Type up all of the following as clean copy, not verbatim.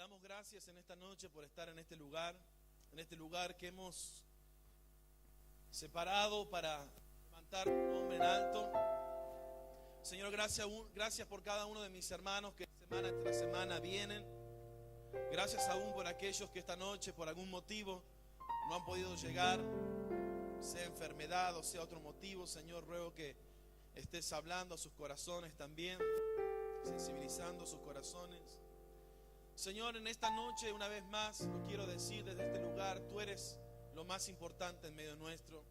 damos gracias en esta noche por estar en este lugar que hemos separado para levantar tu nombre en alto. Señor, gracias por cada uno de mis hermanos que semana tras semana vienen. Gracias aún por aquellos que esta noche por algún motivo no han podido llegar, sea enfermedad o sea otro motivo. Señor, ruego que estés hablando a sus corazones también, sensibilizando sus corazones. Señor, en esta noche una vez más lo quiero decir desde este lugar: tú eres lo más importante en medio nuestro.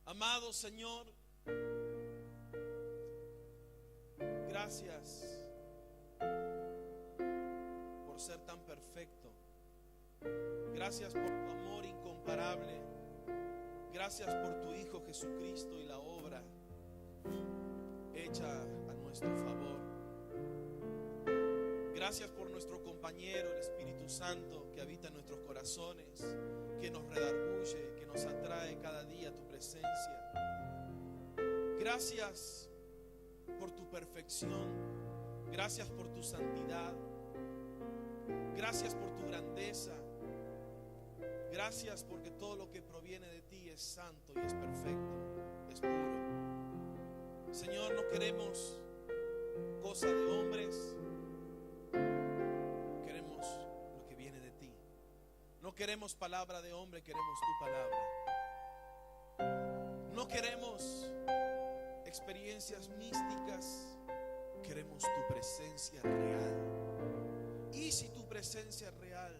Amado Señor, gracias por ser tan perfecto. Gracias por tu amor incomparable. Gracias por tu Hijo Jesucristo y la obra hecha a nuestro favor. Gracias por nuestro compañero, el Espíritu Santo, que habita en nuestros corazones, que nos redarguye, que nos atrae cada día a tu presencia. Gracias por tu perfección. Gracias por tu santidad. Gracias por tu grandeza. Gracias porque todo lo que proviene de ti es santo y es perfecto, es puro. Señor, no queremos cosa de hombres. Queremos lo que viene de ti. No queremos palabra de hombre, queremos tu palabra. No queremos experiencias místicas, queremos tu presencia real. Y si tu presencia real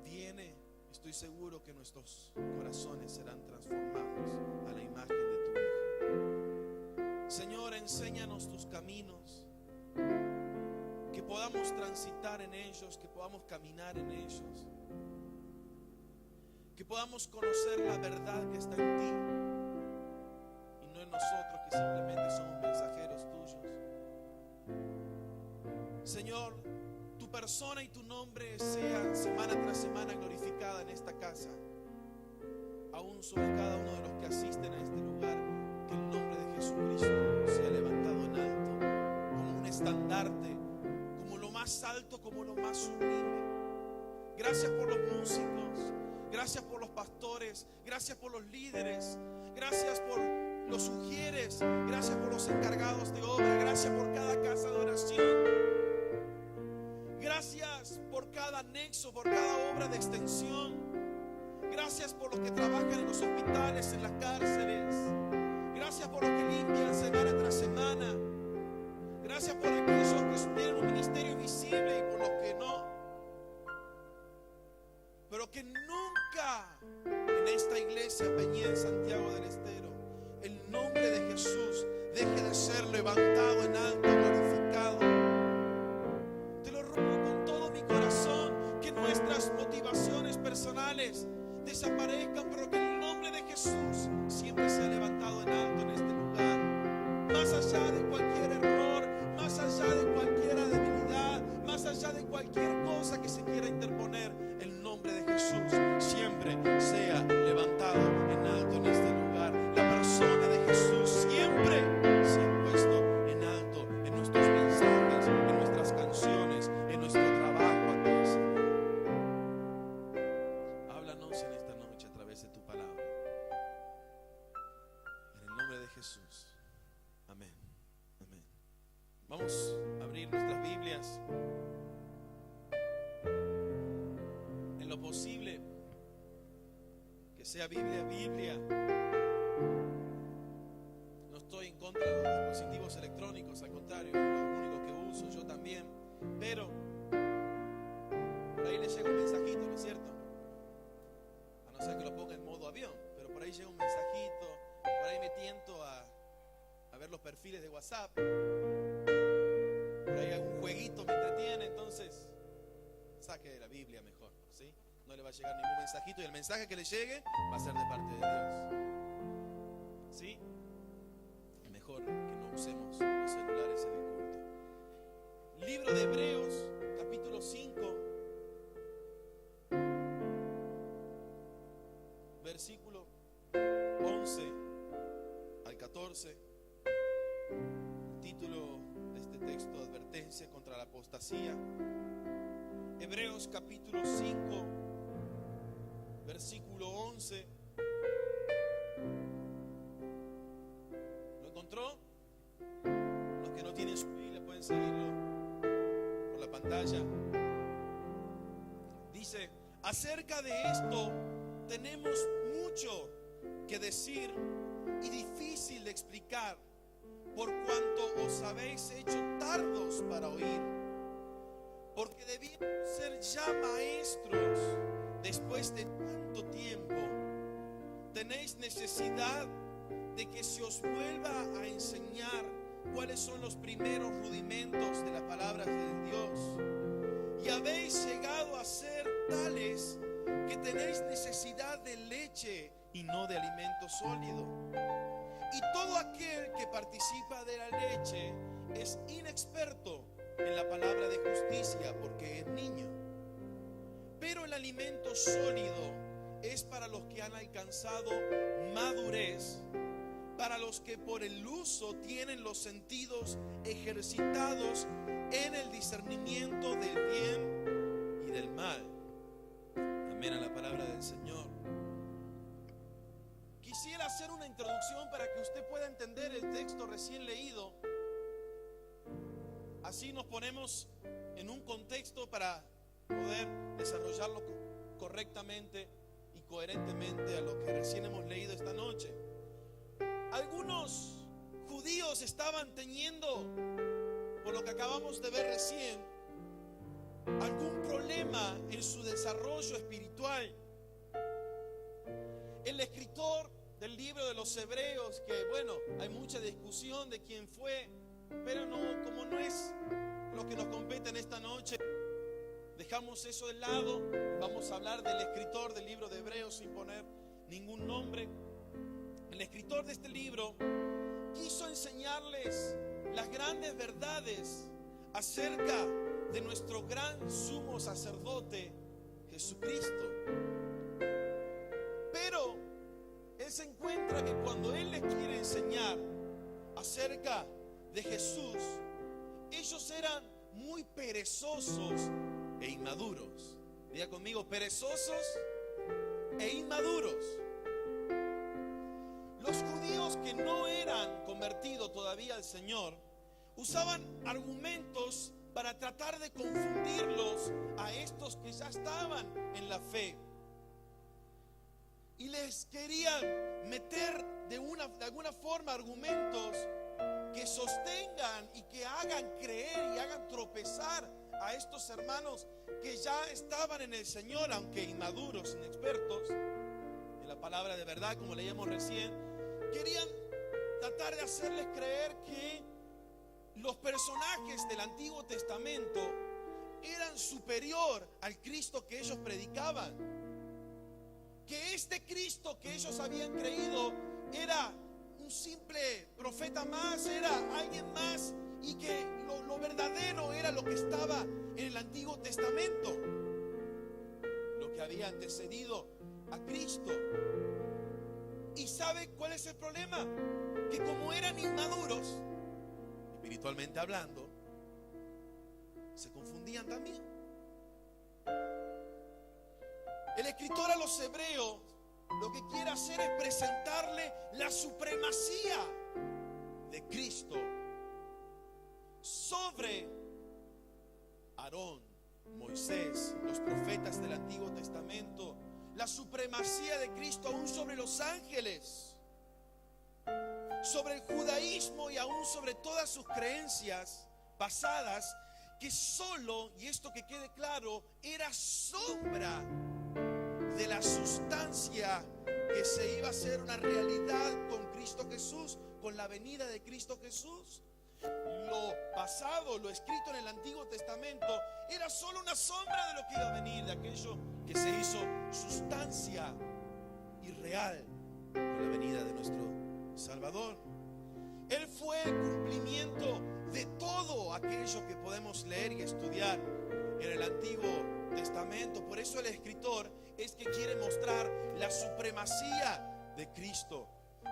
viene, estoy seguro que nuestros corazones serán transformados a la imagen de tu Hijo. Señor, enséñanos tus caminos, que podamos transitar en ellos, que podamos caminar en ellos, que podamos conocer la verdad que está en ti y no en nosotros, que simplemente somos mensajeros tuyos. Señor, tu persona y tu nombre sea semana tras semana glorificada en esta casa, aún sobre cada uno de los que asisten a este lugar. Que el nombre de Jesucristo sea levantado en alto como un estandarte, como lo más alto, como lo más sublime. Gracias por los músicos, gracias por los pastores, gracias por los líderes, gracias por los ujieres, gracias por los encargados de obra, gracias por cada casa de oración. Gracias por cada anexo, por cada obra de extensión. Gracias por los que trabajan en los hospitales, en las cárceles. Gracias por los que limpian semana tras semana. Gracias por aquellos que tienen un ministerio visible y por los que no. Pero que nunca en esta iglesia Peñía de Santiago del Estero el nombre de Jesús deje de ser levantado en alto, glorificado. Te lo ruego con todo mi corazón, que nuestras motivaciones personales desaparezcan, pero que el nombre de Jesús siempre sea levantado en alto en este lugar. Más allá de cualquier error, más allá de cualquier debilidad, más allá de cualquier cosa que se quiera interponer, el nombre de Jesús siempre sea levantado en alto en este lugar. La persona de Jesús siempre sea puesto en alto en nuestros mensajes, en nuestras canciones, en nuestro trabajo aquí, Señor. Háblanos en esta noche a través de tu palabra. En el nombre de Jesús. Amén. Amén. Vamos a abrir nuestras Biblias. En lo posible, que sea Biblia. No estoy en contra de los dispositivos electrónicos, al contrario, es lo único que uso, yo también. Pero por ahí le llega un mensajito, ¿no es cierto? A no ser que lo ponga en modo avión, pero por ahí llega un mensajito, por ahí me tiento a ver los perfiles de WhatsApp, por ahí algún jueguito me entretiene, entonces saque de la Biblia mejor, ¿sí? No le va a llegar ningún mensajito y el mensaje que le llegue va a ser de parte de Dios, ¿sí? Mejor que no usemos los celulares en el culto. Libro de Hebreos, capítulo 5, versículo 11 al 14. El título de este texto advertencia contra la apostasía. Hebreos capítulo 5, versículo 11. ¿Lo encontró? Los que no tienen su Biblia pueden seguirlo por la pantalla. Dice: acerca de esto tenemos mucho que decir y difícil de explicar, por cuanto os habéis hecho tardos para oír. Porque debíamos ser ya maestros después de tanto tiempo. Tenéis necesidad de que se os vuelva a enseñar cuáles son los primeros rudimentos de las palabras de Dios. Y habéis llegado a ser tales que tenéis necesidad de leche y no de alimento sólido. Y todo aquel que participa de la leche es inexperto en la palabra de justicia, porque es niño. Pero el alimento sólido es para los que han alcanzado madurez, para los que por el uso tienen los sentidos ejercitados en el discernimiento del bien y del mal. Amén a la palabra del Señor. Quisiera hacer una introducción para que usted pueda entender el texto recién leído. Así nos ponemos en un contexto para poder desarrollarlo correctamente y coherentemente a lo que recién hemos leído esta noche. Algunos judíos estaban teniendo, por lo que acabamos de ver recién, algún problema en su desarrollo espiritual. El escritor del libro de los Hebreos, que bueno, hay mucha discusión de quién fue, pero no, como no es lo que nos compete en esta noche, dejamos eso de lado. Vamos a hablar del escritor del libro de Hebreos sin poner ningún nombre. El escritor de este libro quiso enseñarles las grandes verdades acerca de nuestro gran sumo sacerdote Jesucristo. Pero él se encuentra que cuando él les quiere enseñar acerca de Jesús, ellos eran muy perezosos e inmaduros. Diga conmigo: perezosos e inmaduros. Los judíos que no eran convertidos todavía al Señor usaban argumentos para tratar de confundirlos a estos que ya estaban en la fe, y les querían meter de alguna forma argumentos que sostengan y que hagan creer y hagan tropezar a estos hermanos que ya estaban en el Señor, aunque inmaduros, inexpertos en la palabra de verdad, como leíamos recién. Querían tratar de hacerles creer que los personajes del Antiguo Testamento eran superior al Cristo que ellos predicaban, que este Cristo que ellos habían creído era un simple profeta más, era alguien más, y que lo verdadero era lo que estaba en el Antiguo Testamento, lo que había antecedido a Cristo. ¿Y sabe cuál es el problema? Que como eran inmaduros, espiritualmente hablando, se confundían también. El escritor a los Hebreos lo que quiere hacer es presentarle la supremacía de Cristo sobre Aarón, Moisés, los profetas del Antiguo Testamento, la supremacía de Cristo aún sobre los ángeles, sobre el judaísmo y aún sobre todas sus creencias pasadas, que solo, y esto que quede claro, era sombra de la sustancia que se iba a hacer una realidad con Cristo Jesús, con la venida de Cristo Jesús. Lo pasado, lo escrito en el Antiguo Testamento, era solo una sombra de lo que iba a venir, de aquello que se hizo sustancia y real con la venida de nuestro Salvador. Él fue el cumplimiento de todo aquello que podemos leer y estudiar en el Antiguo Testamento. Por eso el escritor es que quiere mostrar la supremacía de Cristo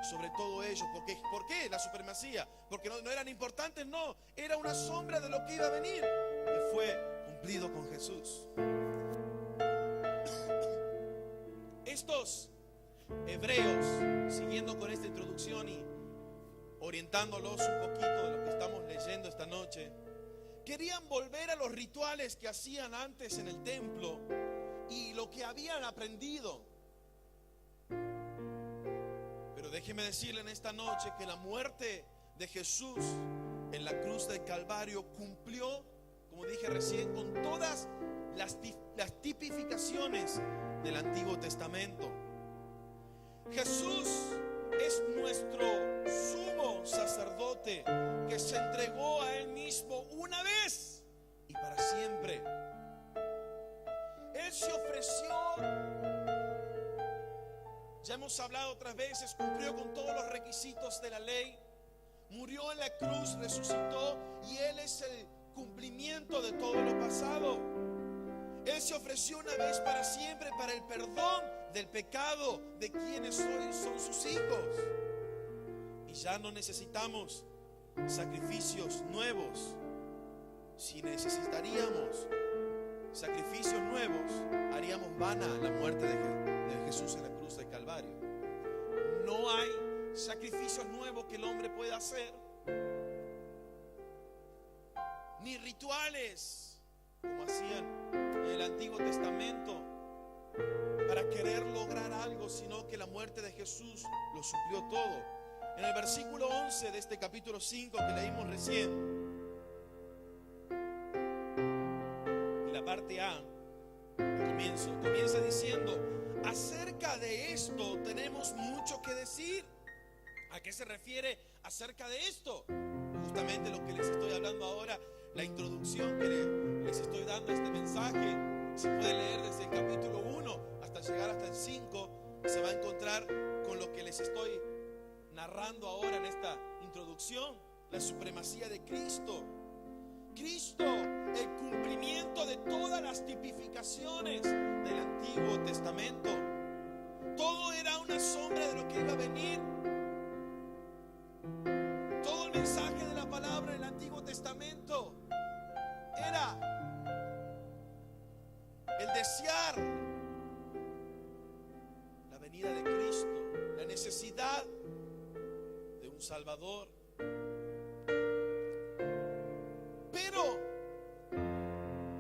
sobre todo ellos. ¿Por qué la supremacía? Porque no eran importantes, no. Era una sombra de lo que iba a venir, que fue cumplido con Jesús. Estos hebreos, siguiendo con esta introducción y orientándolos un poquito de lo que estamos leyendo esta noche, querían volver a los rituales que hacían antes en el templo y lo que habían aprendido. Pero déjeme decirle en esta noche que la muerte de Jesús en la cruz del Calvario cumplió, como dije recién, con todas las tipificaciones del Antiguo Testamento. Jesús es nuestro sumo sacerdote que se entregó a Él mismo una vez y para siempre. Él se ofreció, ya hemos hablado otras veces, cumplió con todos los requisitos de la ley, murió en la cruz, resucitó, y Él es el cumplimiento de todo lo pasado. Él se ofreció una vez para siempre para el perdón del pecado de quienes hoy son sus hijos. Y ya no necesitamos sacrificios nuevos. Si necesitaríamos sacrificios nuevos, haríamos vana la muerte de Jesús en la cruz del Calvario. No hay sacrificios nuevos que el hombre pueda hacer, ni rituales como hacían en el Antiguo Testamento para querer lograr algo, sino que la muerte de Jesús lo suplió todo. En el versículo 11 de este capítulo 5 que leímos recién, la parte A, comienza diciendo: acerca de esto tenemos mucho que decir. ¿A qué se refiere acerca de esto? Justamente lo que les estoy hablando ahora, la introducción que les estoy dando a este mensaje. Si puede leer desde el capítulo 1 hasta llegar hasta el 5, se va a encontrar con lo que les estoy narrando ahora en esta introducción: la supremacía de Cristo. Cristo, el cumplimiento de todas las tipificaciones del Antiguo Testamento. Todo era una sombra de lo que iba a venir. Todo el mensaje de la palabra del Antiguo Testamento era el desear la venida de Cristo, la necesidad de un Salvador. Pero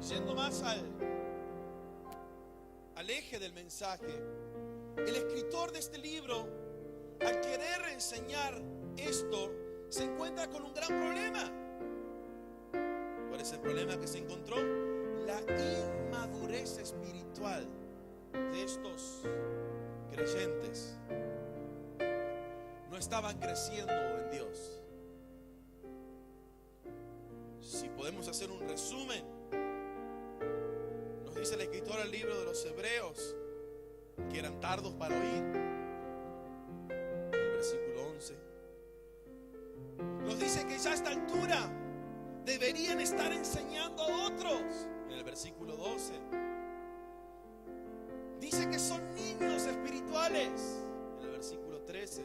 yendo más al eje del mensaje, el escritor de este libro, al querer enseñar esto, se encuentra con un gran problema. ¿Cuál es el problema que se encontró? La inmadurez espiritual de estos creyentes. No estaban creciendo en Dios. Si podemos hacer un resumen, nos dice el escritor del libro de los Hebreos que eran tardos para oír, en el versículo 11. Nos dice que ya a esta altura deberían estar enseñando a otros, en el versículo 12. Dice que son niños espirituales, en el versículo 13.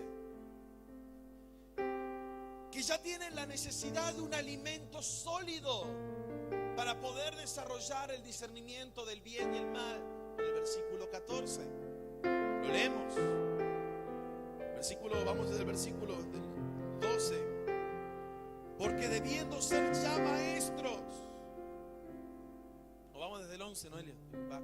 Que ya tienen la necesidad de un alimento sólido para poder desarrollar el discernimiento del bien y el mal, en el versículo 14. Lo leemos. Vamos desde el versículo 12. Porque debiendo ser ya maestros. O vamos desde el 11, Noelia. Va.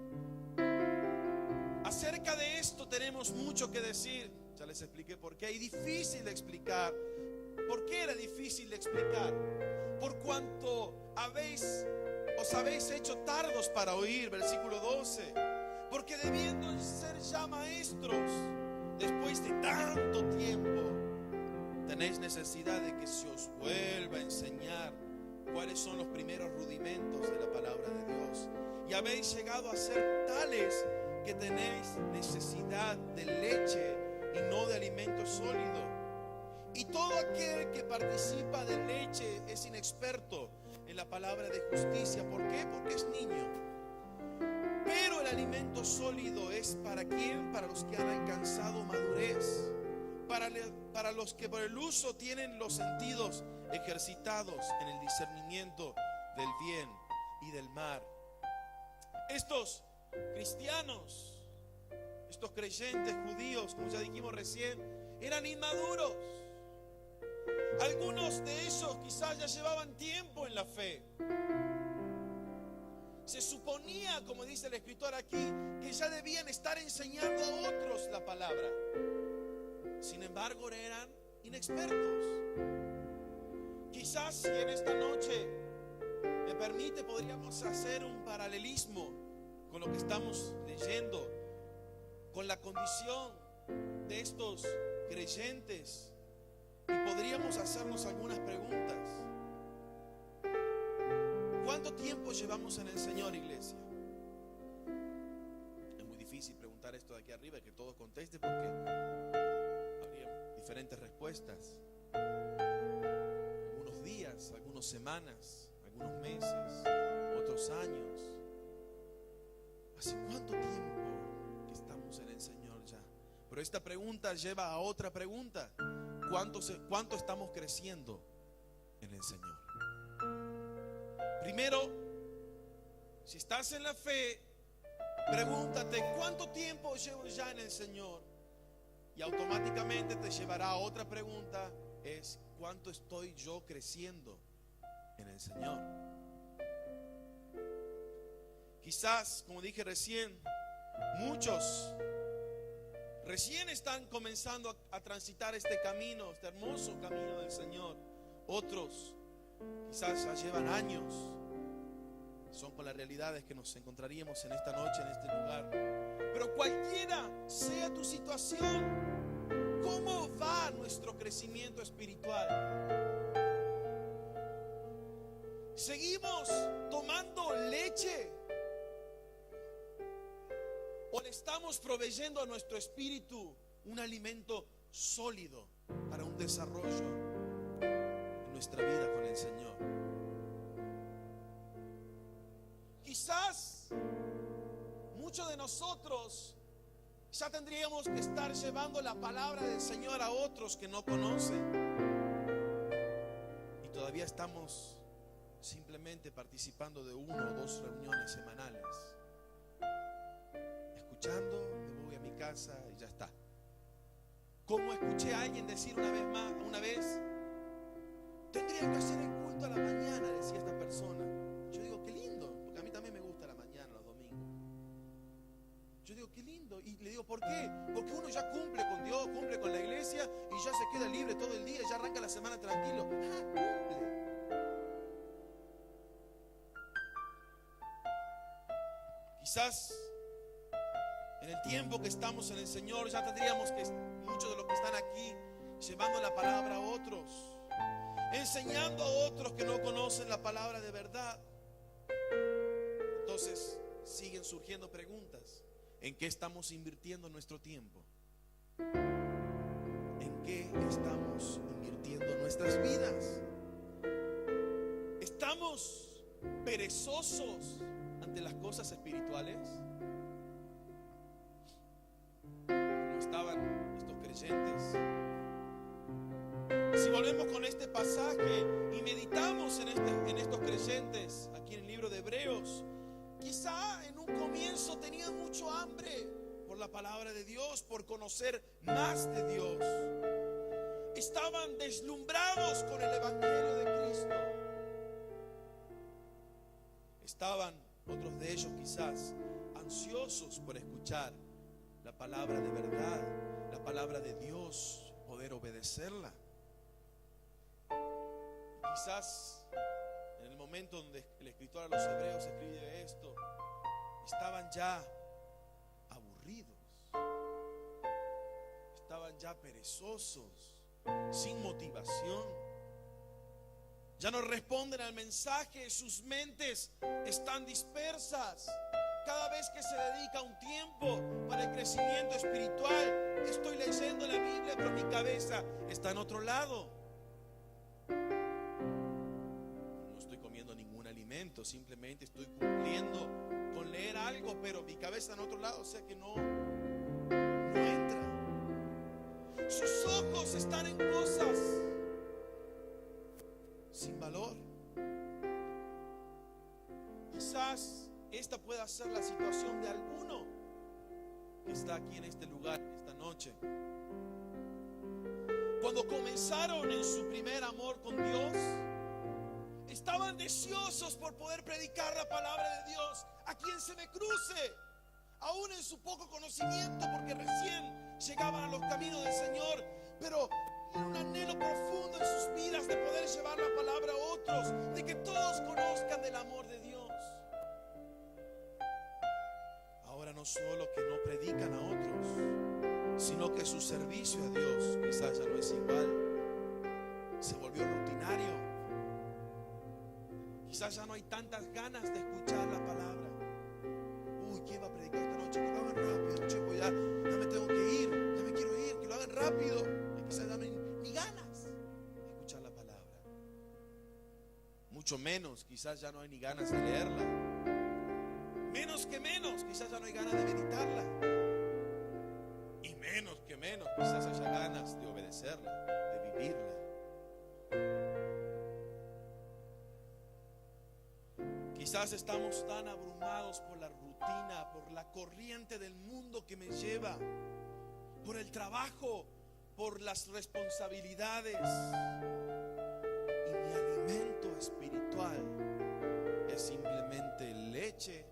Acerca de esto tenemos mucho que decir. Ya les expliqué por qué. Y difícil de explicar. ¿Por qué era difícil de explicar? Por cuanto os habéis hecho tardos para oír, versículo 12. Porque debiendo ser ya maestros, después de tanto tiempo, tenéis necesidad de que se os vuelva a enseñar cuáles son los primeros rudimentos de la palabra de Dios. Y habéis llegado a ser tales que tenéis necesidad de leche y no de alimento sólido. Y todo aquel que participa de leche es inexperto en la palabra de justicia. ¿Por qué? Porque es niño. Pero el alimento sólido es ¿para quién? Para los que han alcanzado madurez, para los que por el uso tienen los sentidos ejercitados en el discernimiento del bien y del mal. Estos cristianos, estos creyentes judíos, como ya dijimos recién, eran inmaduros. Algunos de ellos quizás ya llevaban tiempo en la fe. Se suponía, como dice el escritor aquí, que ya debían estar enseñando a otros la palabra. Sin embargo, eran inexpertos. Quizás si en esta noche me permite, podríamos hacer un paralelismo con lo que estamos leyendo, con la condición de estos creyentes, y podríamos hacernos algunas preguntas. ¿Cuánto tiempo llevamos en el Señor, iglesia? Es muy difícil preguntar esto de aquí arriba y que todos contesten, porque habría diferentes respuestas. Algunos días, algunas semanas, algunos meses, otros años. ¿Hace cuánto tiempo que estamos en el Señor ya? Pero esta pregunta lleva a otra pregunta. ¿Cuánto estamos creciendo en el Señor? Primero, si estás en la fe, pregúntate ¿cuánto tiempo llevo ya en el Señor? Y automáticamente te llevará a otra pregunta, es ¿cuánto estoy yo creciendo en el Señor? Quizás, como dije recién, muchos recién están comenzando a transitar este camino, este hermoso camino del Señor. Otros quizás ya llevan años. Son con las realidades que nos encontraríamos en esta noche, en este lugar. Pero cualquiera sea tu situación, ¿cómo va nuestro crecimiento espiritual? ¿Seguimos tomando leche? ¿O le estamos proveyendo a nuestro espíritu un alimento sólido para un desarrollo en nuestra vida con el Señor? Quizás muchos de nosotros ya tendríamos que estar llevando la palabra del Señor a otros que no conocen, y todavía estamos simplemente participando de 1 o 2 reuniones semanales, escuchando, me voy a mi casa y ya está. Como escuché a alguien decir una vez, tendría que hacer el culto a la mañana, decía esta persona. Yo digo, qué lindo, porque a mí también me gusta la mañana, los domingos. Yo digo, qué lindo. Y le digo, ¿por qué? Porque uno ya cumple con Dios, cumple con la iglesia, y ya se queda libre todo el día, ya arranca la semana tranquilo. Cumple. Quizás en el tiempo que estamos en el Señor ya tendríamos que, muchos de los que están aquí, llevando la palabra a otros, enseñando a otros que no conocen la palabra de verdad. Entonces siguen surgiendo preguntas. ¿En qué estamos invirtiendo nuestro tiempo? ¿En qué estamos invirtiendo nuestras vidas? ¿Estamos perezosos ante las cosas espirituales? Como estaban estos creyentes. Si volvemos con este pasaje y meditamos en estos creyentes aquí en el libro de Hebreos, quizá en un comienzo tenían mucho hambre por la palabra de Dios, por conocer más de Dios. Estaban deslumbrados con el evangelio de Cristo. Estaban, otros de ellos quizás, ansiosos por escuchar la palabra de verdad, la palabra de Dios, poder obedecerla. Quizás en el momento donde el escritor a los hebreos escribe esto, estaban ya aburridos, estaban ya perezosos, sin motivación, ya no responden al mensaje, sus mentes están dispersas. Cada vez que se dedica un tiempo para el crecimiento espiritual, estoy leyendo la Biblia, pero mi cabeza está en otro lado. No estoy comiendo ningún alimento, simplemente estoy cumpliendo con leer algo, pero mi cabeza en otro lado, o sea que no entra. Sus ojos ojos están en cosas sin valor. Quizás esta pueda ser la situación de alguno que está aquí en este lugar esta noche. Cuando comenzaron en su primer amor con Dios, estaban deseosos por poder predicar la palabra de Dios a quien se me cruce, aún en su poco conocimiento, porque recién llegaban a los caminos del Señor, pero un anhelo profundo en sus vidas de poder llevar la palabra a otros, de que todos conozcan del amor de Dios. Ahora no solo que no predican a otros, sino que su servicio a Dios quizás ya no es igual, se volvió rutinario. Quizás ya no hay tantas ganas de escuchar la palabra. Uy, ¿quién va a predicar esta noche? Que lo hagan rápido, chico, ya me tengo que ir, ya me quiero ir, que lo hagan rápido. Y quizás ya no hay ni ganas de escuchar la palabra. Mucho menos, quizás ya no hay ni ganas de leerla. Menos, quizás ya no hay ganas de meditarla. Y menos, quizás haya ganas de obedecerla, de vivirla. Quizás estamos tan abrumados por la rutina, por la corriente del mundo que me lleva, por el trabajo, por las responsabilidades. Y mi alimento espiritual es simplemente leche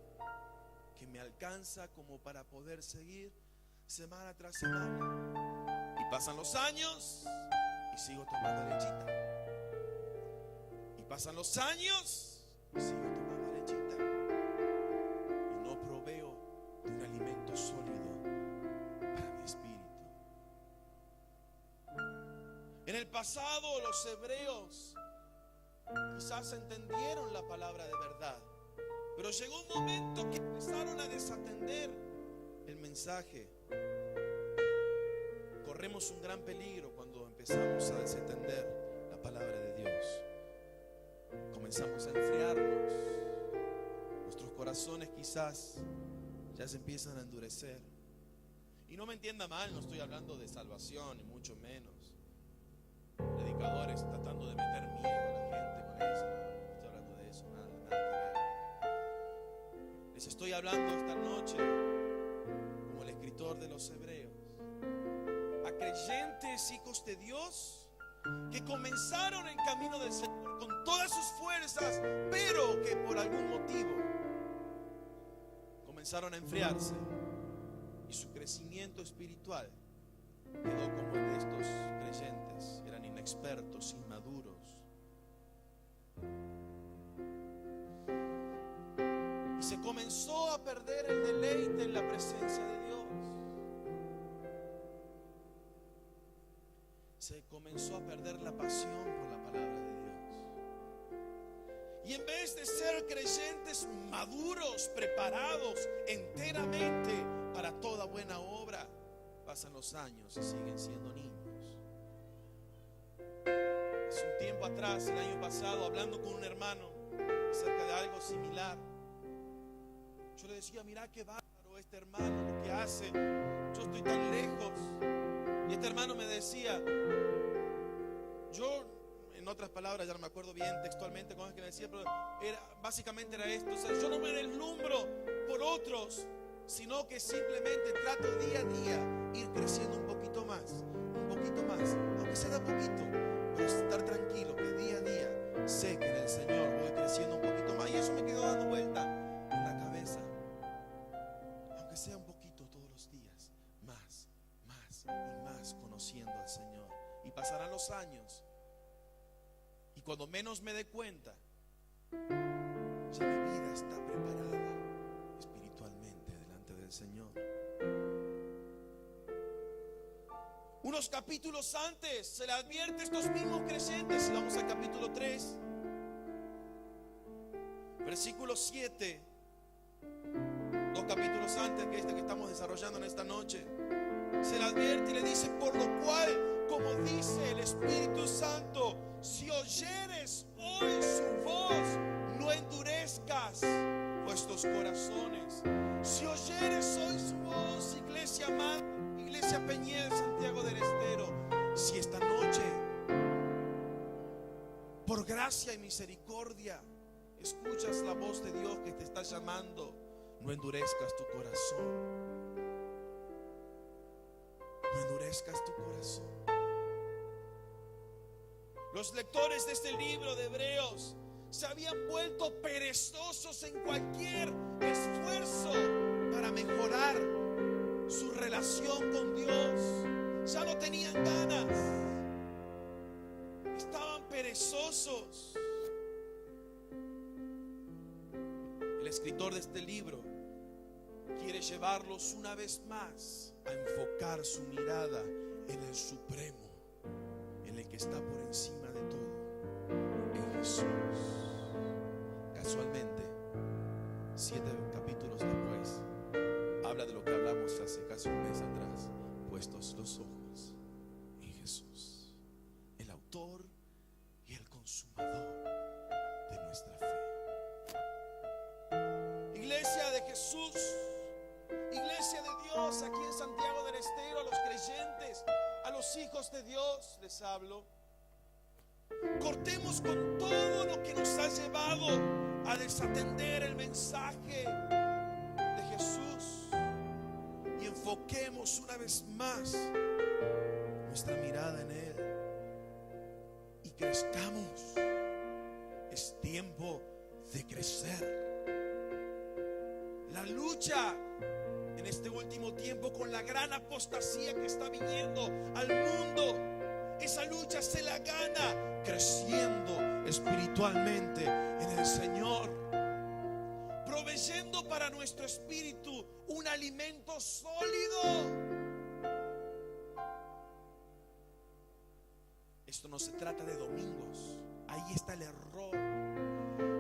que me alcanza como para poder seguir semana tras semana. Y pasan los años y sigo tomando lechita. Y pasan los años y sigo tomando lechita. Y no proveo de un alimento sólido para mi espíritu. En el pasado los hebreos quizás entendieron la palabra de verdad, pero llegó un momento que empezaron a desatender el mensaje. Corremos un gran peligro cuando empezamos a desatender la palabra de Dios. Comenzamos a enfriarnos. Nuestros corazones quizás ya se empiezan a endurecer. Y no me entienda mal, no estoy hablando de salvación, ni mucho menos. Predicadores tratando de meter miedo a la gente con eso. No estoy hablando de eso, nada que ver. Les estoy hablando esta noche, como el escritor de los Hebreos, a creyentes hijos de Dios que comenzaron en camino del Señor con todas sus fuerzas, pero que por algún motivo comenzaron a enfriarse y su crecimiento espiritual quedó como el de estos creyentes. Eran inexpertos, inmaduros. Y se comenzó a perder el deleite en la presencia de Dios. Se comenzó a perder la pasión por la palabra de Dios. Y en vez de ser creyentes maduros, preparados enteramente para toda buena obra, pasan los años y siguen siendo niños. Hace un tiempo atrás, el año pasado, hablando con un hermano acerca de algo similar, yo le decía: mira qué bárbaro este hermano, lo que hace. Yo estoy tan lejos. Y este hermano me decía, yo, en otras palabras, ya no me acuerdo bien textualmente cómo es que me decía, pero básicamente era esto: o sea, yo no me deslumbro por otros, sino que simplemente trato día a día ir creciendo un poquito más, aunque sea de poquito, pero estar tranquilo que día a día sé que en el Señor voy creciendo un poquito más. Y eso me quedó dando vuelta en la cabeza. Aunque sea un poquito todos los días, más y más conociendo al Señor. Y pasarán los años, y cuando menos me dé cuenta, ya mi vida está preparada espiritualmente delante del Señor. Unos capítulos antes se le advierte a estos mismos creyentes. Vamos al capítulo 3, versículo 7. 2 capítulos antes que este que estamos desarrollando en esta noche. Se le advierte y le dice: por lo cual, como dice el Espíritu Santo, si oyeres hoy su voz, no endurezcas vuestros corazones. Si oyeres hoy su voz, iglesia amada, iglesia Peñiel, Santiago del Estero, si gracia y misericordia. Escuchas la voz de Dios que te está llamando. No endurezcas tu corazón. No endurezcas tu corazón. Los lectores de este libro de Hebreos se habían vuelto perezosos en cualquier esfuerzo para mejorar su relación con Dios. Ya no tenían ganas. Estaban perezosos. El escritor de este libro quiere llevarlos una vez más a enfocar su mirada en el Supremo, en el que está por encima de todo, en Jesús. Casualmente, 7 capítulos después, habla de lo que hablamos hace casi un mes atrás. Puestos los ojos en Jesús, el autor y el consumador de nuestra fe. Iglesia de Jesús, iglesia de Dios, aquí en Santiago del Estero, a los creyentes, a los hijos de Dios les hablo. Cortemos con todo lo que nos ha llevado a desatender el mensaje de Jesús y enfoquemos una vez más nuestra mirada en Él y crezcamos. Es tiempo de crecer. La lucha en este último tiempo con la gran apostasía que está viniendo al mundo, esa lucha se la gana creciendo espiritualmente en el Señor, proveyendo para nuestro espíritu un alimento sólido. Esto no se trata de domingos, ahí está el error.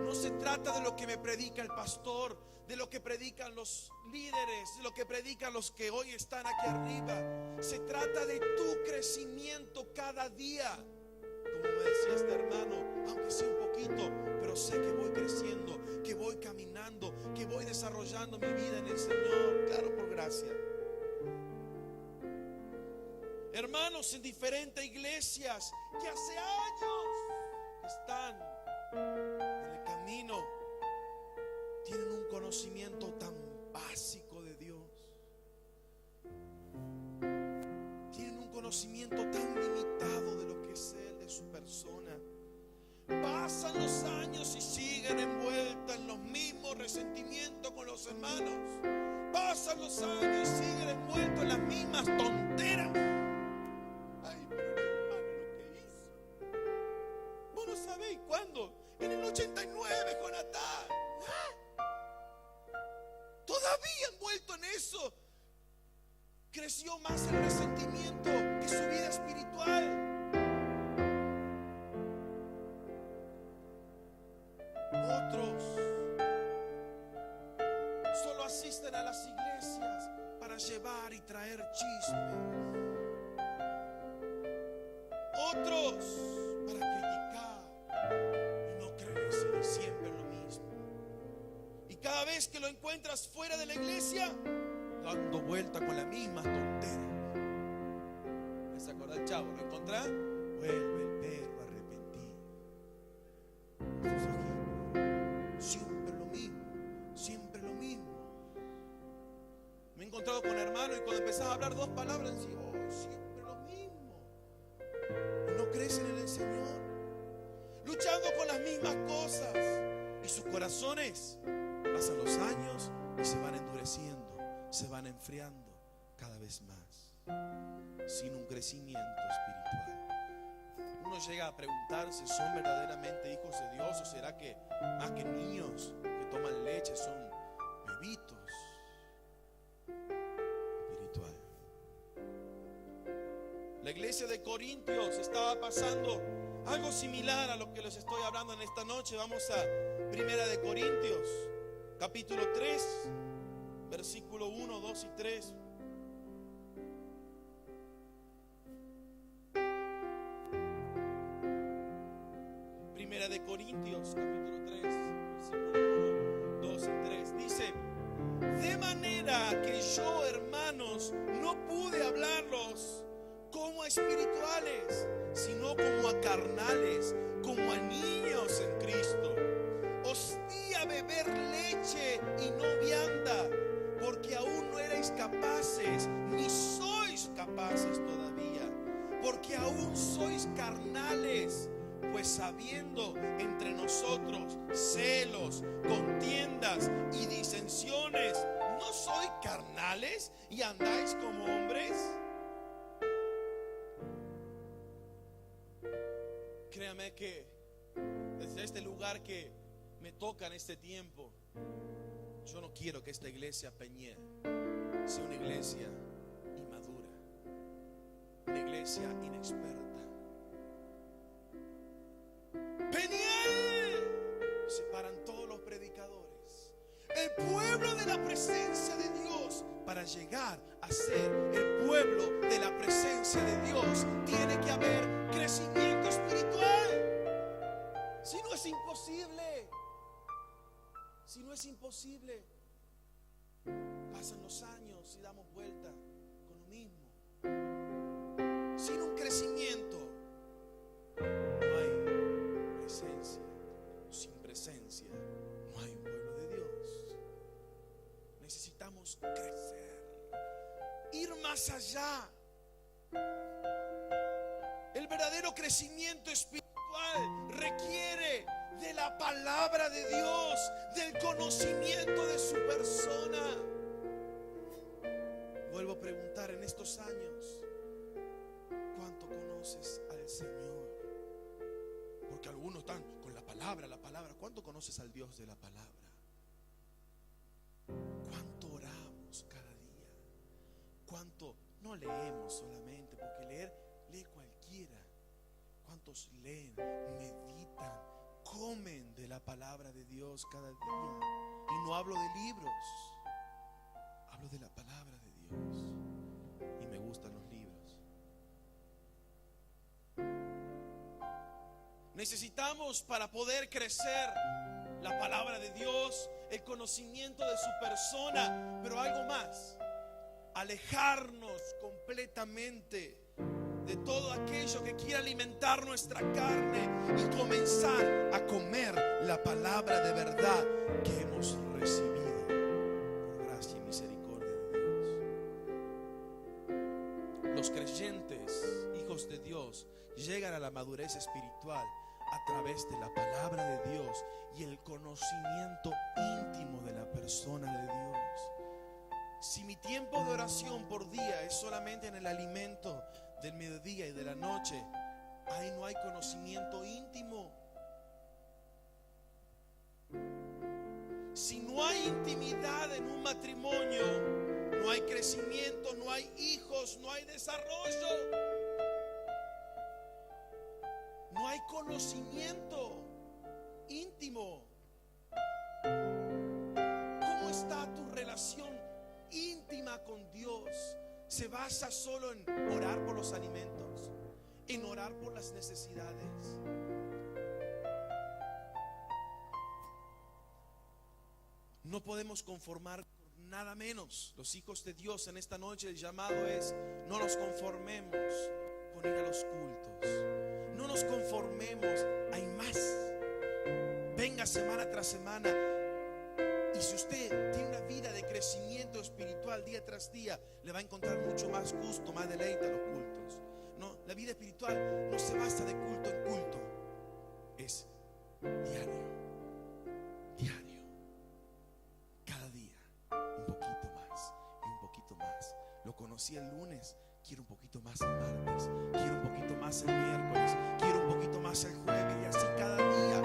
No se trata de lo que me predica el pastor, de lo que predican los líderes, de lo que predican los que hoy están aquí arriba. Se trata de tu crecimiento cada día. Como me decía este hermano, aunque sea un poquito, pero sé que voy creciendo, que voy caminando, que voy desarrollando mi vida en el Señor. Claro, por gracia. Hermanos en diferentes iglesias que hace años están en el camino, tienen un conocimiento tan básico de Dios, tienen un conocimiento tan limitado de lo que es Él, de su persona. Pasan los años y siguen envueltos en los mismos resentimientos con los hermanos. Pasan los años y siguen envueltos en las mismas tonteras. Ay, pero el hermano lo que hizo, vos no sabéis cuándo, en el 89, Jonatán. Todavía envuelto en eso, creció más el resentimiento que su vida espiritual. Otros solo asisten a las iglesias para llevar y traer chismes. Otros para criticar y no creerse siempre lo mismo. Y cada vez que lo encuentras fuera de la iglesia, dando vuelta con la misma tontera. ¿Se acuerda el chavo? ¿Lo encontrás? Vuelve el perro arrepentido. Siempre lo mismo, siempre lo mismo. Me he encontrado con hermanos y cuando empezás a hablar dos palabras, decís, oh, siempre lo mismo. Y no crecen en el Señor, luchando con las mismas cosas. Y sus corazones pasan los años y se van endureciendo, se van enfriando cada vez más, sin un crecimiento espiritual. Uno llega a preguntarse, ¿son verdaderamente hijos de Dios? ¿O será que más que niños que toman leche son bebitos espiritual? La iglesia de Corintios estaba pasando algo similar a lo que les estoy hablando en esta noche. Vamos a Primera de Corintios, capítulo 3, versículo 1, 2 y 3. Primera de Corintios, capítulo 3, versículo 1, 2 y 3. Dice: de manera que yo, hermanos, no pude hablarlos como a espirituales, sino como a carnales, como a niños. Cristo. Os di a beber leche y no vianda, porque aún no erais capaces, ni sois capaces todavía, porque aún sois carnales. Pues habiendo entre nosotros celos, contiendas y disensiones, ¿no sois carnales y andáis como hombres? Créame que desde este lugar que me toca en este tiempo, yo no quiero que esta iglesia Peñiel sea una iglesia inmadura, una iglesia inexperta. Peñiel, se paran todos los predicadores. El pueblo de la presencia de Dios, para llegar a ser el pueblo de la presencia de Dios, tiene que haber crecimiento espiritual. Si no es imposible, si no es imposible, pasan los años y damos vuelta con lo mismo. Sin un crecimiento no hay presencia. Sin presencia no hay un pueblo de Dios. Necesitamos crecer, ir más allá. El verdadero crecimiento espiritual requiere de la palabra de Dios, del conocimiento de su persona. Vuelvo a preguntar en estos años, ¿cuánto conoces al Señor? Porque algunos están con la palabra. ¿Cuánto conoces al Dios de la palabra? ¿Cuánto oramos cada día? ¿Cuánto no leemos solamente? Porque lee cualquiera. ¿Cuántos leen, meditan, comen de la palabra de Dios cada día? Y no hablo de libros, hablo de la palabra de Dios. Y me gustan los libros. Necesitamos, para poder crecer, la palabra de Dios, el conocimiento de su persona, pero algo más: alejarnos completamente de todo aquello que quiera alimentar nuestra carne y comenzar a comer la palabra de verdad que hemos recibido por gracia y misericordia de Dios. Los creyentes, hijos de Dios, llegan a la madurez espiritual a través de la palabra de Dios y el conocimiento íntimo de la persona de Dios. Si mi tiempo de oración por día es solamente en el alimento del mediodía y de la noche, ahí no hay conocimiento íntimo. Si no hay intimidad en un matrimonio, no hay crecimiento, no hay hijos, no hay desarrollo, no hay conocimiento íntimo. ¿Cómo está tu relación íntima con Dios? ¿Se basa solo en orar por los alimentos, en orar por las necesidades? No podemos conformar con nada menos. Los hijos de Dios en esta noche, el llamado es: no nos conformemos con ir a los cultos, no nos conformemos, hay más. Venga semana tras semana. Y si usted tiene una vida de crecimiento espiritual día tras día, le va a encontrar mucho más gusto, más deleite a los cultos. No, la vida espiritual no se basa de culto en culto, es diario, diario, cada día, un poquito más y un poquito más. Lo conocí el lunes, quiero un poquito más el martes, quiero un poquito más el miércoles, quiero un poquito más el jueves, y así cada día.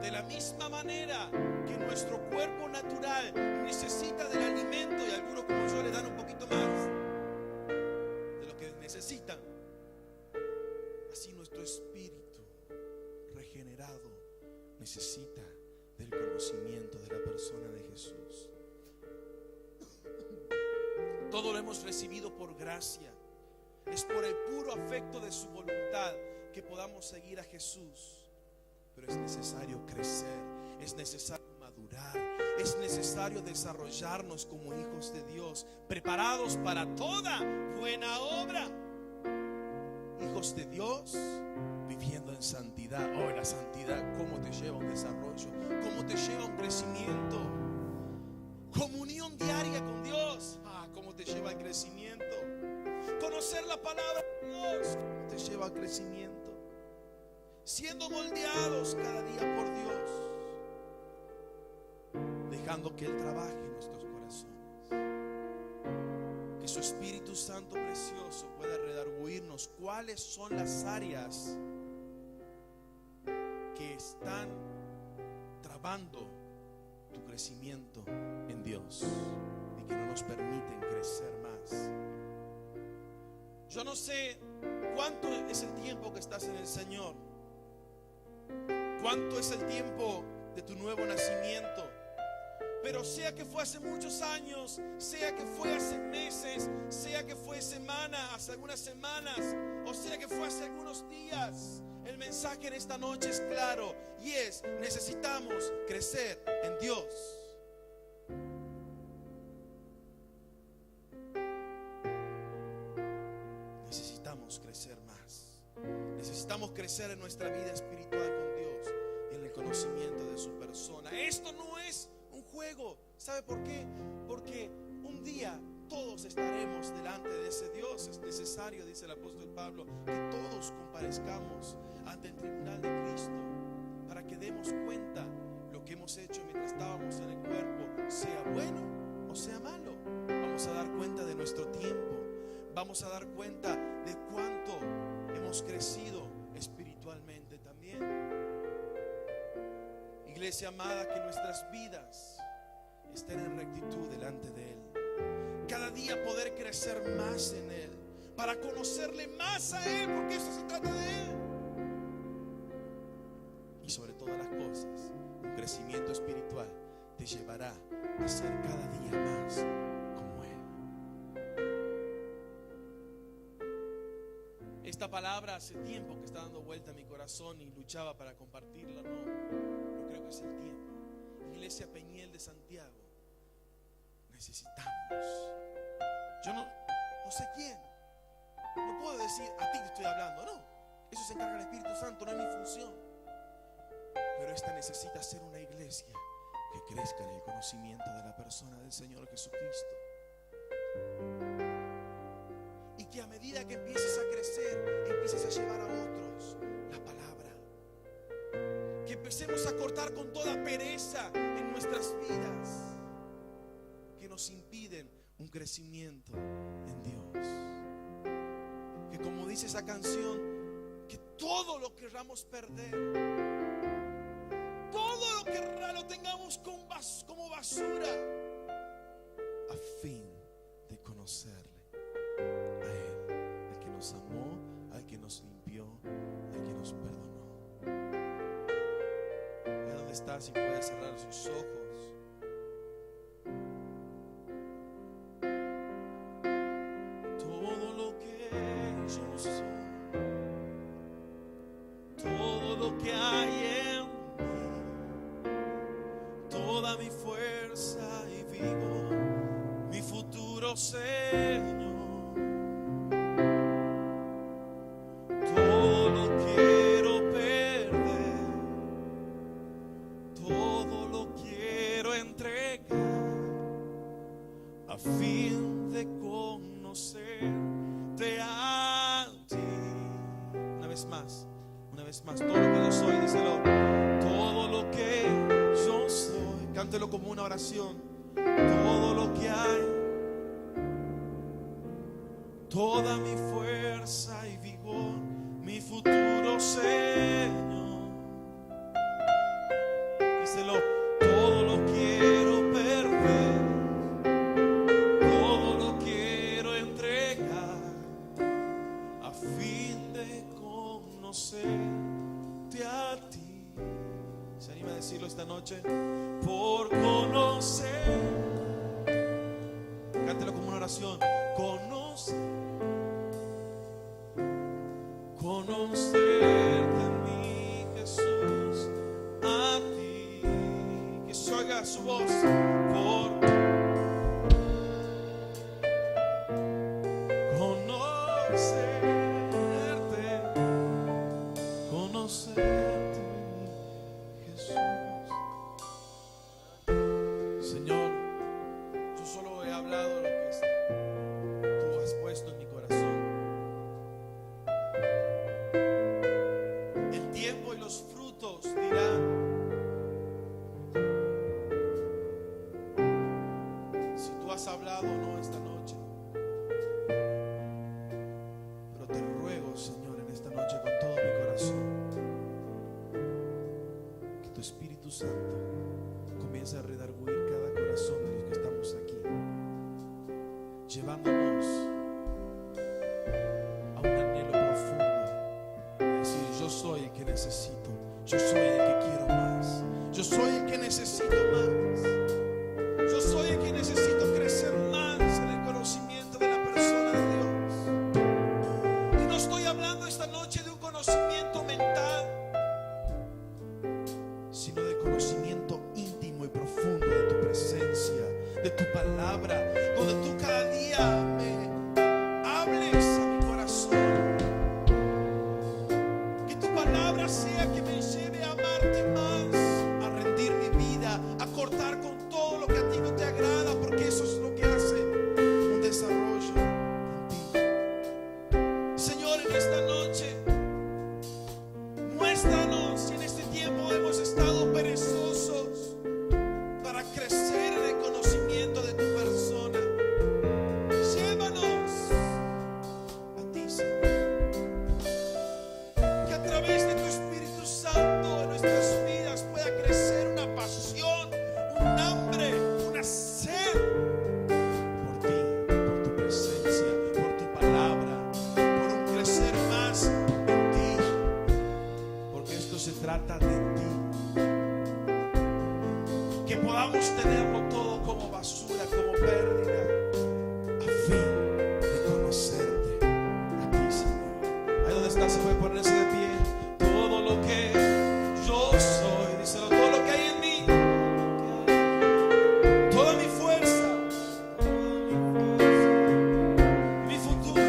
De la misma manera que nuestro cuerpo natural necesita del alimento, y algunos como yo le dan un poquito más de lo que necesitan, así nuestro espíritu regenerado necesita del conocimiento de la persona de Jesús. Todo lo hemos recibido por gracia. Es por el puro afecto de su voluntad que podamos seguir a Jesús. Pero es necesario crecer, es necesario madurar, es necesario desarrollarnos como hijos de Dios, preparados para toda buena obra. Hijos de Dios viviendo en santidad. Oh, la santidad, cómo te lleva a un desarrollo, cómo te lleva a un crecimiento. Comunión diaria con Dios, cómo te lleva al crecimiento. Conocer la palabra de Dios, cómo te lleva al crecimiento. Siendo moldeados cada día por Dios, dejando que Él trabaje en nuestros corazones, que su Espíritu Santo precioso pueda redarguirnos cuáles son las áreas que están trabando tu crecimiento en Dios y que no nos permiten crecer más. Yo no sé cuánto es el tiempo que estás en el Señor, cuánto es el tiempo de tu nuevo nacimiento, pero sea que fue hace muchos años, sea que fue hace meses, sea que fue hace algunas semanas, o sea que fue hace algunos días, el mensaje en esta noche es claro y es: necesitamos crecer en Dios. Necesitamos crecer más. Necesitamos crecer en nuestra vida espiritual con Dios y en el conocimiento de su persona. Esto no es un juego. ¿Sabe por qué? Porque un día todos estaremos delante de ese Dios. Es necesario, dice el apóstol Pablo, que todos comparezcamos ante el tribunal de Cristo para que demos cuenta lo que hemos hecho mientras estábamos en el cuerpo, sea bueno o sea malo. Vamos a dar cuenta de nuestro tiempo. Vamos a dar cuenta de cuánto hemos crecido espiritualmente también. Iglesia amada, que nuestras vidas estén en rectitud delante de Él. Cada día poder crecer más en Él, para conocerle más a Él, porque eso se trata de Él. Y sobre todas las cosas, un crecimiento espiritual te llevará a ser cada día más como Él. Esta palabra hace tiempo que está dando vuelta a mi corazón y luchaba para compartirla, pero creo que es el tiempo. Iglesia Peñiel de Santiago, necesitamos. Yo no sé quién. No puedo decir a ti te estoy hablando, no. Eso se encarga el Espíritu Santo, no es mi función. Pero esta necesita ser una iglesia que crezca en el conocimiento de la persona del Señor Jesucristo. Y que a medida que empieces a crecer, empieces a llevar a otros la palabra. Que empecemos a cortar con toda pereza en nuestras vidas que nos impiden un crecimiento en Dios. Que, como dice esa canción, que todo lo querramos perder, todo lo que lo tengamos como basura, a fin de conocerle a Él, al que nos amó, al que nos limpió, al que nos perdonó. Ahí donde está, si puede cerrar sus ojos. Todo lo que yo soy, todo lo que hay en mí, toda mi fuerza y vigor, mi futuro Señor. Todo lo quiero perder, todo lo quiero entregar, a fin de conocerte a ti. Una vez más, todo lo que yo soy, díselo. Todo lo que yo soy, cántelo como una oración. Todo lo que hay, toda mi fuerza y vigor, mi futuro Señor. Díselo. Todo lo quiero perder, todo lo quiero entregar, a fin de conocerte a ti. ¿Se anima a decirlo esta noche? Por conocer, cántelo como una oración. Conocerte, mi Jesús, a ti. Que se oiga su voz. Por conocerte, Espíritu Santo comienza a redarguir cada corazón de los que estamos aquí, llevándonos a un anhelo profundo, a decir: yo soy el que necesito, yo soy el que quiero más, yo soy el que necesito más, yo soy el que necesito crecer más en el conocimiento de la persona de Dios. Y no estoy hablando esta noche de un conocimiento mental, sino de conocimiento íntimo y profundo de tu presencia, de tu palabra, donde tú cada día me hables a mi corazón. Que tu palabra sea que me lleve a amarte más, a rendir mi vida, a cortar con todo lo que a ti no te agrada, porque eso es lo que hace un desarrollo en ti. Señor, en esta noche muéstranos si en este tiempo hemos estado perezosos para crecer en el conocimiento de tu persona. Llévanos a ti, Señor. Que a través de tu Espíritu Santo en nuestras vidas pueda crecer una pasión, un hambre, una sed por ti, por tu presencia, por tu palabra, por un crecer más en ti. Porque esto se trata de ti. Que podamos tenerlo todo como basura, como pérdida, a fin de conocerte a ti, Señor. Ahí donde está, se puede ponerse de pie. Todo lo que yo soy, díselo, todo lo que hay en mí, toda mi fuerza, mi futuro,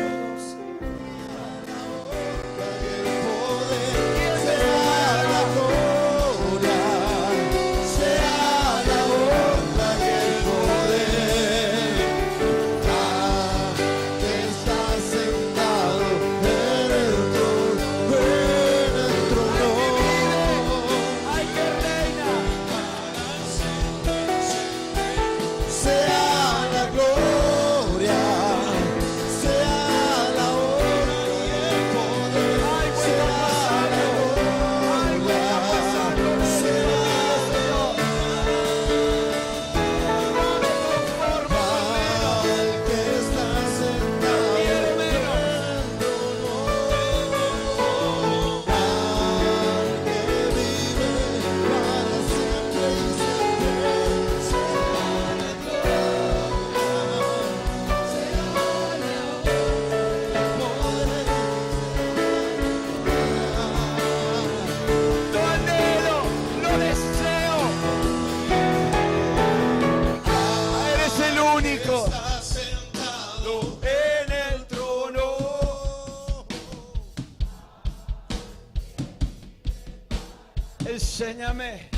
enséñame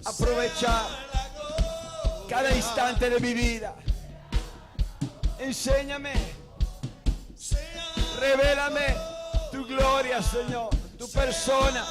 a aprovechar cada instante de mi vida. Enséñame, revélame tu gloria, Señor, tu persona.